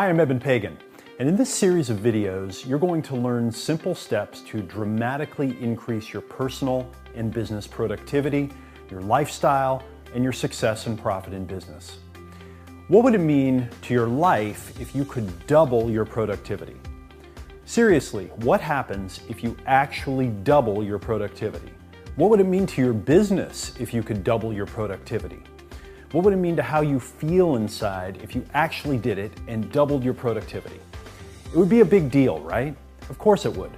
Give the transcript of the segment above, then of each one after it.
Hi, I'm Eben Pagan, and in this series of videos, you're going to learn simple steps to dramatically increase your personal and business productivity, your lifestyle, and your success and profit in business. What would it mean to your life if you could double your productivity? Seriously, what happens if you actually double your productivity? What would it mean to your business if you could double your productivity? What would it mean to how you feel inside if you actually did it and doubled your productivity? It would be a big deal, right? Of course it would.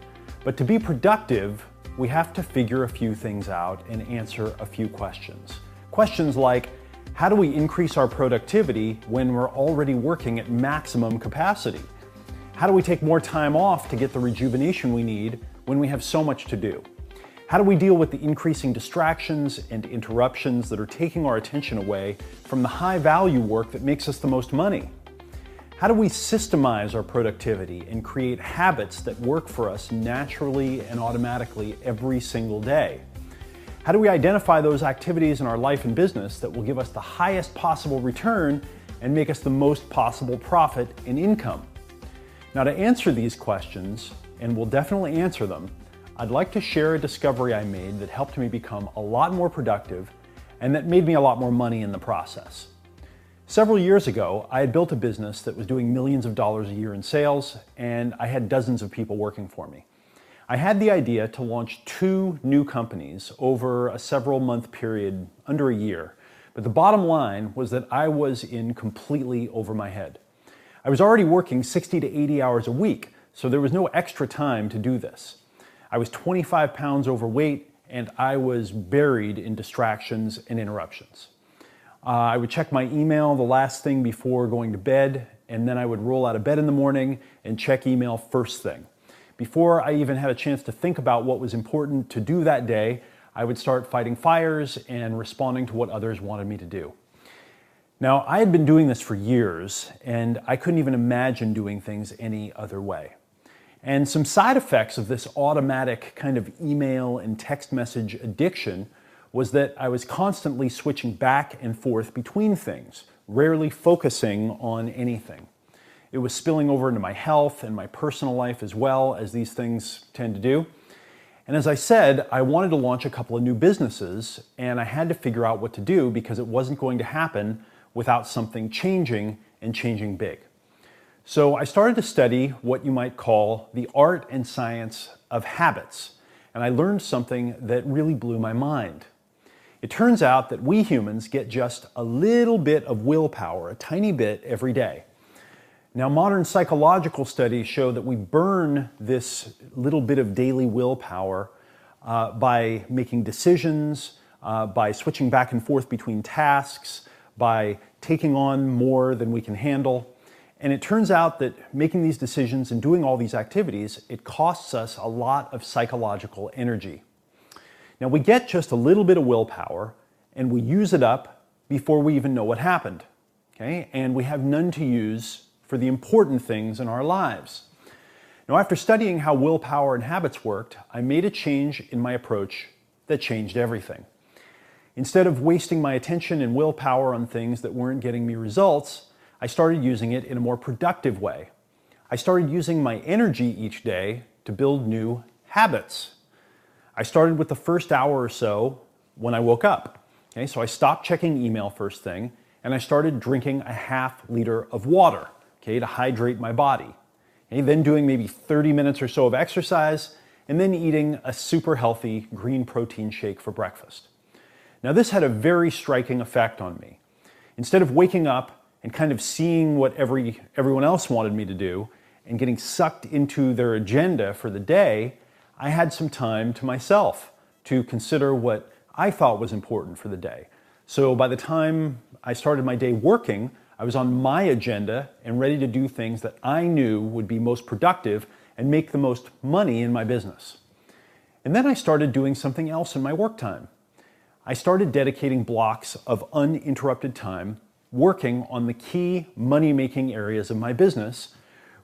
But to be productive, we have to figure a few things out and answer a few questions. Questions like, how do we increase our productivity when we're already working at maximum capacity? How do we take more time off to get the rejuvenation we need when we have so much to do? How do we deal with the increasing distractions and interruptions that are taking our attention away from the high-value work that makes us the most money? How do we systemize our productivity and create habits that work for us naturally and automatically every single day? How do we identify those activities in our life and business that will give us the highest possible return and make us the most possible profit and income? Now, to answer these questions, and we'll definitely answer them, I'd like to share a discovery I made that helped me become a lot more productive and that made me a lot more money in the process. Several years ago, I had built a business that was doing millions of dollars a year in sales, and I had dozens of people working for me. I had the idea to launch 2 new companies over a several-month period, under a year, but the bottom line was that I was in completely over my head. I was already working 60 to 80 hours a week, so there was no extra time to do this. I was 25 pounds overweight, and I was buried in distractions and interruptions. I would check my email the last thing before going to bed, and then I would roll out of bed in the morning and check email first thing. Before I even had a chance to think about what was important to do that day, I would start fighting fires and responding to what others wanted me to do. Now, I had been doing this for years, and I couldn't even imagine doing things any other way. And some side effects of this automatic kind of email and text message addiction was that I was constantly switching back and forth between things, rarely focusing on anything. It was spilling over into my health and my personal life as well, as these things tend to do. And as I said, I wanted to launch a couple of new businesses, and I had to figure out what to do because it wasn't going to happen without something changing and changing big. So I started to study what you might call the art and science of habits, and I learned something that really blew my mind. It turns out that we humans get just a little bit of willpower, a tiny bit every day. Now, modern psychological studies show that we burn this little bit of daily willpower by making decisions, by switching back and forth between tasks, by taking on more than we can handle. And it turns out that making these decisions and doing all these activities, it costs us a lot of psychological energy. Now, we get just a little bit of willpower and we use it up before we even know what happened, okay? And we have none to use for the important things in our lives. Now, after studying how willpower and habits worked, I made a change in my approach that changed everything. Instead of wasting my attention and willpower on things that weren't getting me results, I started using it in a more productive way. I started using my energy each day to build new habits. I started with the first hour or so when I woke up. Okay, so I stopped checking email first thing, and I started drinking a ½ liter of water, okay, to hydrate my body. Okay, then doing maybe 30 minutes or so of exercise, and then eating a super healthy green protein shake for breakfast. Now, this had a very striking effect on me. Instead of waking up and kind of seeing what everyone else wanted me to do and getting sucked into their agenda for the day, I had some time to myself to consider what I thought was important for the day. So by the time I started my day working, I was on my agenda and ready to do things that I knew would be most productive and make the most money in my business. And then I started doing something else in my work time. I started dedicating blocks of uninterrupted time working on the key money-making areas of my business,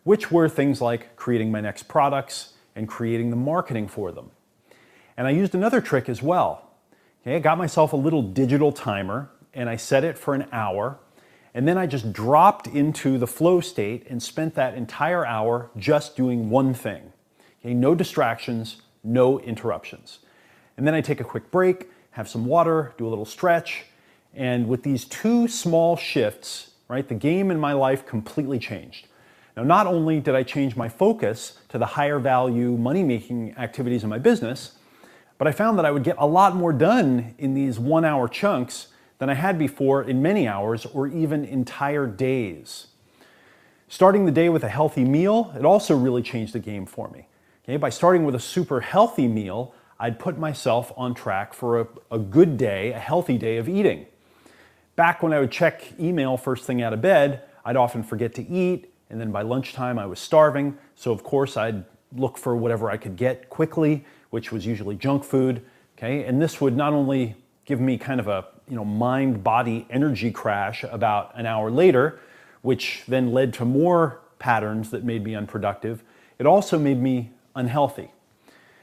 which were things like creating my next products and creating the marketing for them. And I used another trick as well. Okay, I got myself a little digital timer and I set it for an hour, And then I just dropped into the flow state and spent that entire hour just doing one thing. Okay, no distractions, no interruptions. And then I take a quick break, have some water, do a little stretch, and with these two small shifts, right, the game in my life completely changed. Now, not only did I change my focus to the higher value money-making activities in my business, but I found that I would get a lot more done in these 1 hour chunks than I had before in many hours or even entire days. Starting the day with a healthy meal, it also really changed the game for me. Okay, by starting with a super healthy meal, I'd put myself on track for a good day, a healthy day of eating. Back when I would check email first thing out of bed, I'd often forget to eat, and then by lunchtime I was starving, so of course I'd look for whatever I could get quickly, which was usually junk food. Okay, and this would not only give me kind of a mind-body energy crash about an hour later, which then led to more patterns that made me unproductive, it also made me unhealthy.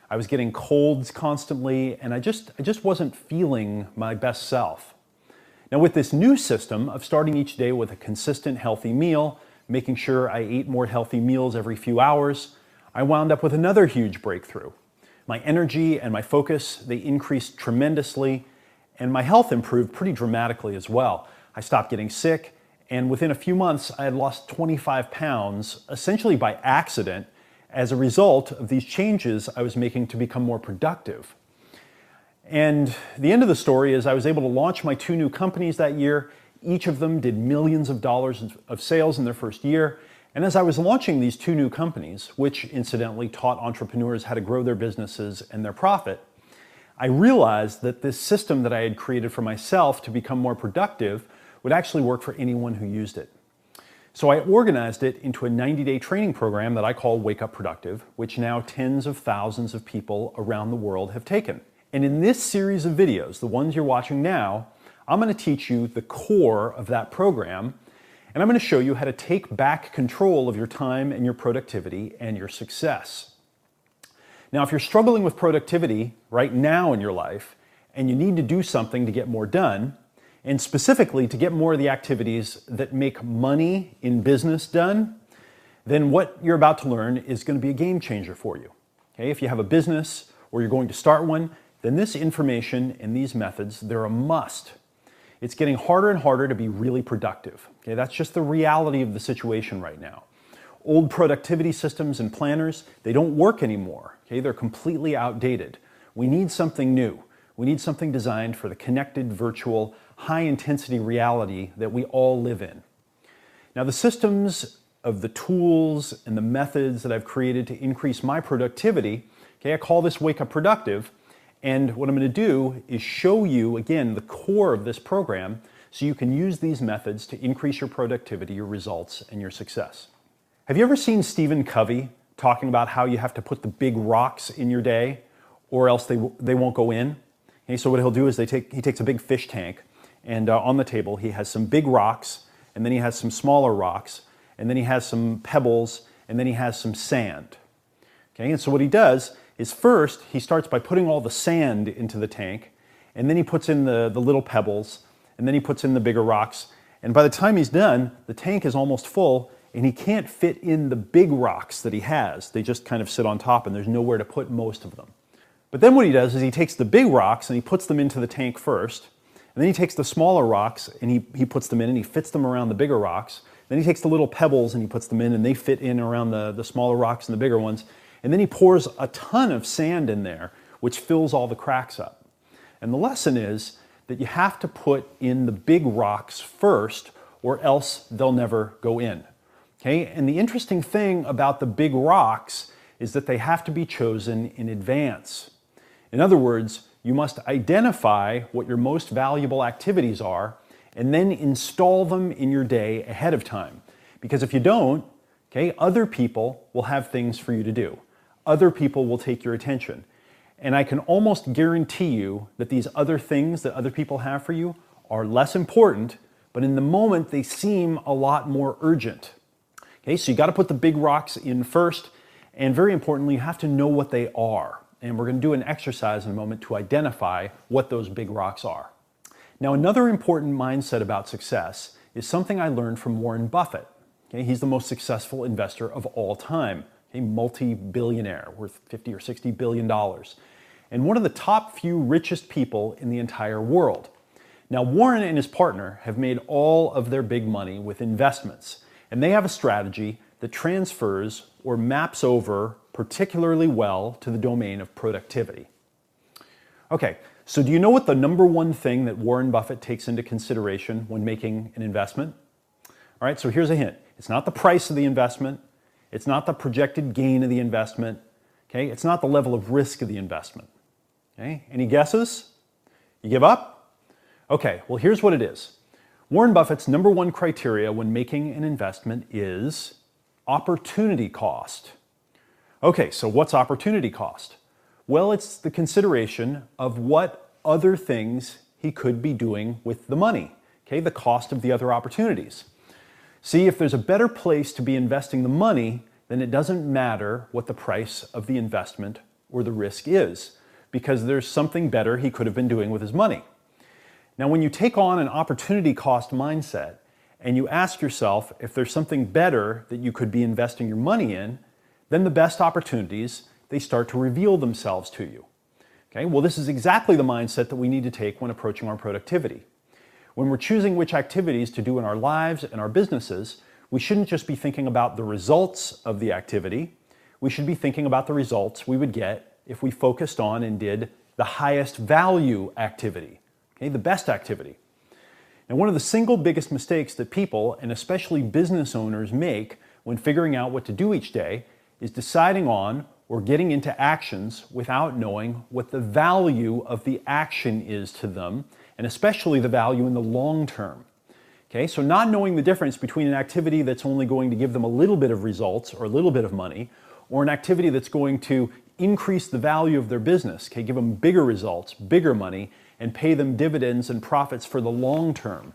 I was getting colds constantly, and I just wasn't feeling my best self. Now, with this new system of starting each day with a consistent healthy meal, making sure I ate more healthy meals every few hours, I wound up with another huge breakthrough. My energy and my focus, they increased tremendously, and my health improved pretty dramatically as well. I stopped getting sick, and within a few months, I had lost 25 pounds, essentially by accident, as a result of these changes I was making to become more productive. And the end of the story is I was able to launch my 2 new companies that year. Each of them did millions of dollars of sales in their first year. And as I was launching these 2 new companies, which incidentally taught entrepreneurs how to grow their businesses and their profit, I realized that this system that I had created for myself to become more productive would actually work for anyone who used it. So I organized it into a 90-day training program that I call Wake Up Productive, which now tens of thousands of people around the world have taken. And in this series of videos, the ones you're watching now, I'm going to teach you the core of that program, and I'm going to show you how to take back control of your time and your productivity and your success. Now, if you're struggling with productivity right now in your life, and you need to do something to get more done, and specifically to get more of the activities that make money in business done, then what you're about to learn is going to be a game changer for you. Okay? If you have a business or you're going to start one, then this information and these methods, they're a must. It's getting harder and harder to be really productive. Okay? That's just the reality of the situation right now. Old productivity systems and planners, they don't work anymore. Okay? They're completely outdated. We need something new. We need something designed for the connected, virtual, high-intensity reality that we all live in. Now, the systems of the tools and the methods that I've created to increase my productivity, okay, I call this Wake Up Productive, and what I'm going to do is show you, again, the core of this program so you can use these methods to increase your productivity, your results, and your success. Have you ever seen Stephen Covey talking about how you have to put the big rocks in your day or else they won't go in? Okay, so what he'll do is he takes a big fish tank, and on the table he has some big rocks, and then he has some smaller rocks, and then he has some pebbles, and then he has some sand. Okay, and so what he does is first he starts by putting all the sand into the tank, and then he puts in the little pebbles, and then he puts in the bigger rocks, and by the time he's done, the tank is almost full, and he can't fit in the big rocks that he has. They just kind of sit on top, and there's nowhere to put most of them. But then what he does is he takes the big rocks and he puts them into the tank first, and then he takes the smaller rocks and he puts them in and he fits them around the bigger rocks. Then he takes the little pebbles and he puts them in and they fit in around the smaller rocks and the bigger ones. And then he pours a ton of sand in there, which fills all the cracks up. And the lesson is that you have to put in the big rocks first or else they'll never go in. Okay? And the interesting thing about the big rocks is that they have to be chosen in advance. In other words, you must identify what your most valuable activities are and then install them in your day ahead of time. Because if you don't, okay, other people will have things for you to do. Other people will take your attention. And I can almost guarantee you that these other things that other people have for you are less important, but in the moment they seem a lot more urgent. Okay, so you got to put the big rocks in first, and very importantly, you have to know what they are. And we're going to do an exercise in a moment to identify what those big rocks are. Now, another important mindset about success is something I learned from Warren Buffett. Okay, he's the most successful investor of all time, a multi-billionaire worth $50 or $60 billion, and one of the top few richest people in the entire world. Now, Warren and his partner have made all of their big money with investments, and they have a strategy that transfers or maps over particularly well to the domain of productivity. Okay, so do you know what the number one thing that Warren Buffett takes into consideration when making an investment? All right, so here's a hint. It's not the price of the investment. It's not the projected gain of the investment. Okay, it's not the level of risk of the investment. Okay, any guesses? You give up? Okay, well, here's what it is. Warren Buffett's number one criteria when making an investment is opportunity cost. Okay, so what's opportunity cost? Well, it's the consideration of what other things he could be doing with the money. Okay, the cost of the other opportunities. See, if there's a better place to be investing the money, then it doesn't matter what the price of the investment or the risk is, because there's something better he could have been doing with his money. Now, when you take on an opportunity cost mindset and you ask yourself if there's something better that you could be investing your money in, then the best opportunities, they start to reveal themselves to you. Okay, well, this is exactly the mindset that we need to take when approaching our productivity. When we're choosing which activities to do in our lives and our businesses, we shouldn't just be thinking about the results of the activity. We should be thinking about the results we would get if we focused on and did the highest value activity. Okay, the best activity. Now, one of the single biggest mistakes that people, and especially business owners, make when figuring out what to do each day is deciding on or getting into actions without knowing what the value of the action is to them, and especially the value in the long term. Okay, so not knowing the difference between an activity that's only going to give them a little bit of results or a little bit of money, or an activity that's going to increase the value of their business, okay, give them bigger results, bigger money, and pay them dividends and profits for the long term.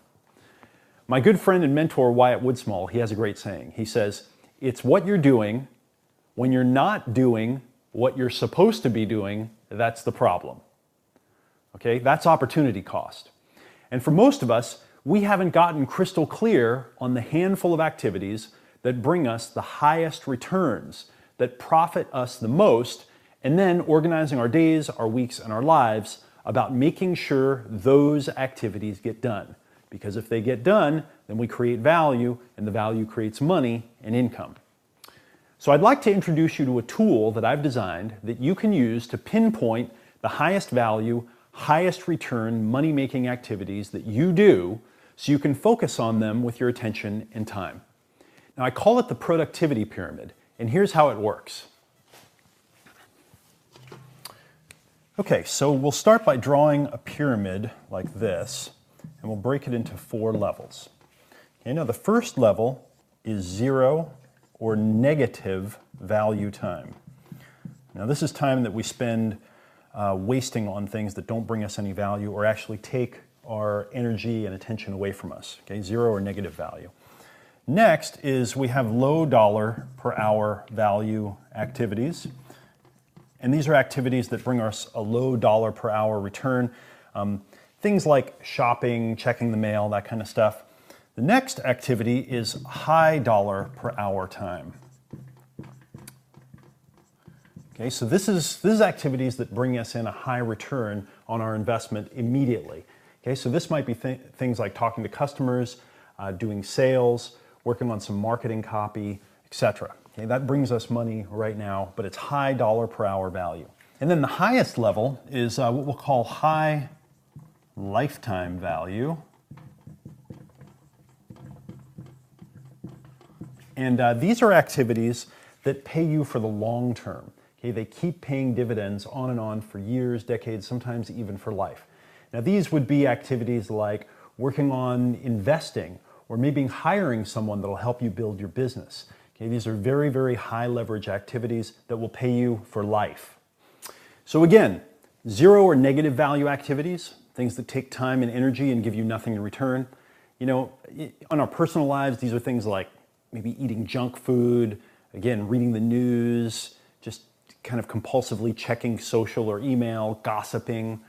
My good friend and mentor, Wyatt Woodsmall, he has a great saying. He says, it's what you're doing when you're not doing what you're supposed to be doing, that's the problem. Okay, that's opportunity cost. And for most of us, we haven't gotten crystal clear on the handful of activities that bring us the highest returns, that profit us the most, and then organizing our days, our weeks, and our lives about making sure those activities get done. Because if they get done, then we create value, and the value creates money and income. So I'd like to introduce you to a tool that I've designed that you can use to pinpoint the highest value, highest return money-making activities that you do so you can focus on them with your attention and time. Now, I call it the productivity pyramid, and here's how it works. Okay, so we'll start by drawing a pyramid like this, and we'll break it into 4 levels. Okay, now the first level is 0 or negative value time. Now this is time that we spend wasting on things that don't bring us any value or actually take our energy and attention away from us. Okay, 0 or negative value. Next is we have low dollar per hour value activities. And these are activities that bring us a low dollar per hour return. Things like shopping, checking the mail, that kind of stuff. The next activity is high dollar per hour time. Okay, so this is activities that bring us in a high return on our investment immediately. Okay, so this might be things like talking to customers, doing sales, working on some marketing copy, etc. Okay, that brings us money right now, but it's high dollar per hour value. And then the highest level is what we'll call high lifetime value. And these are activities that pay you for the long term. Okay, they keep paying dividends on and on for years, decades, sometimes even for life. Now these would be activities like working on investing or maybe hiring someone that will help you build your business. Okay, these are very, very high leverage activities that will pay you for life. So again, 0 or negative value activities, things that take time and energy and give you nothing in return. You know, on our personal lives, these are things like maybe eating junk food, again, reading the news, just kind of compulsively checking social or email, gossiping.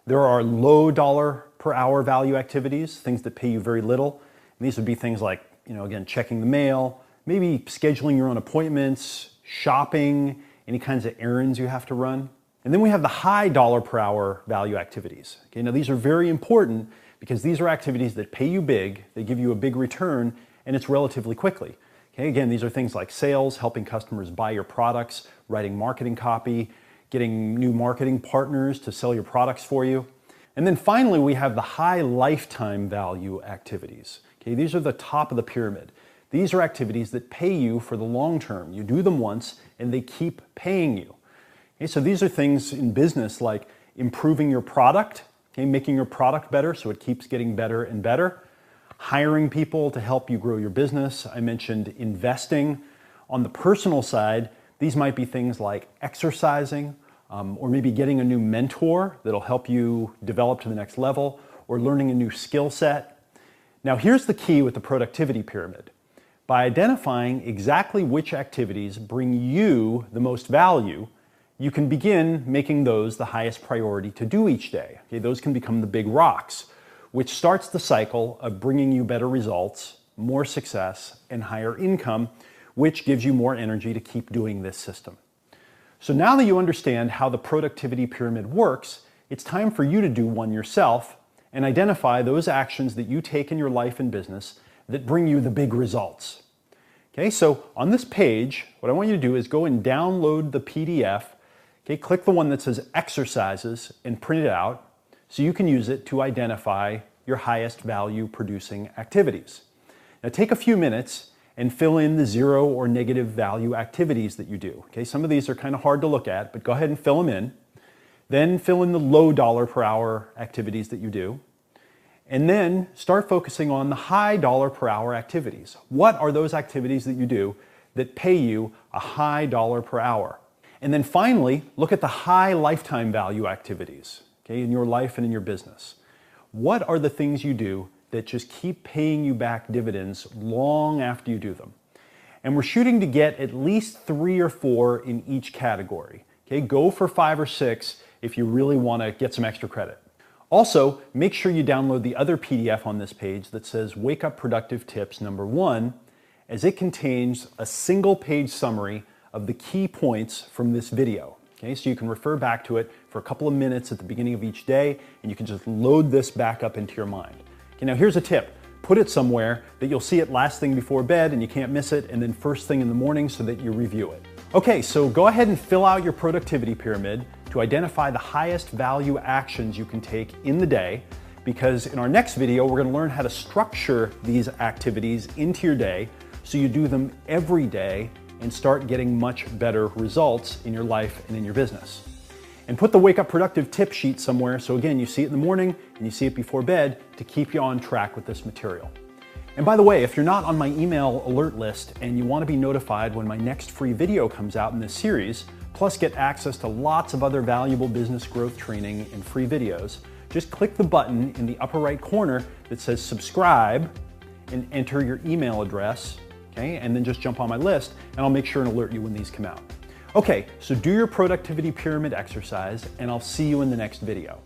There are low dollar per hour value activities, things that pay you very little. And And these would be things like, again, checking the mail, maybe scheduling your own appointments, shopping, any kinds of errands you have to run. And then we have the high dollar per hour value activities. Okay, now these are very important because these are activities that pay you big, they give you a big return, and it's relatively quickly. Okay, again, these are things like sales, helping customers buy your products, writing marketing copy, getting new marketing partners to sell your products for you. And then finally, we have the high lifetime value activities. Okay, these are the top of the pyramid. These are activities that pay you for the long term. You do them once and they keep paying you. Okay, so these are things in business like improving your product, okay, making your product better so it keeps getting better and better, hiring people to help you grow your business. I mentioned investing. On the personal side, these might be things like exercising, or maybe getting a new mentor that'll help you develop to the next level, or learning a new skill set. Now here's the key with the productivity pyramid. By identifying exactly which activities bring you the most value, you can begin making those the highest priority to do each day. Okay, those can become the big rocks, which starts the cycle of bringing you better results, more success, and higher income, which gives you more energy to keep doing this system. So now that you understand how the productivity pyramid works, it's time for you to do one yourself and identify those actions that you take in your life and business that bring you the big results. Okay, so on this page, what I want you to do is go and download the PDF. Okay, click the one that says exercises and print it out so you can use it to identify your highest value producing activities. Now take a few minutes and fill in the 0 or negative value activities that you do. Okay, some of these are kind of hard to look at, but go ahead and fill them in. Then fill in the low dollar per hour activities that you do. And then start focusing on the high dollar per hour activities. What are those activities that you do that pay you a high dollar per hour? And then finally, look at the high lifetime value activities, okay, in your life and in your business. What are the things you do that just keep paying you back dividends long after you do them? And we're shooting to get at least 3 or 4 in each category. Okay, go for 5 or 6 if you really want to get some extra credit. Also, make sure you download the other PDF on this page that says Wake Up Productive Tips #1, as it contains a single-page summary of the key points from this video. Okay, so you can refer back to it for a couple of minutes at the beginning of each day, and you can just load this back up into your mind. Okay, now here's a tip. Put it somewhere that you'll see it last thing before bed and you can't miss it, and then first thing in the morning so that you review it. Okay, so go ahead and fill out your productivity pyramid to identify the highest value actions you can take in the day, because in our next video, we're going to learn how to structure these activities into your day so you do them every day and start getting much better results in your life and in your business. And put the Wake Up Productive tip sheet somewhere so again, you see it in the morning and you see it before bed to keep you on track with this material. And by the way, if you're not on my email alert list and you want to be notified when my next free video comes out in this series, plus get access to lots of other valuable business growth training and free videos, just click the button in the upper right corner that says subscribe and enter your email address, okay? And then just jump on my list and I'll make sure and alert you when these come out. Okay, so do your productivity pyramid exercise and I'll see you in the next video.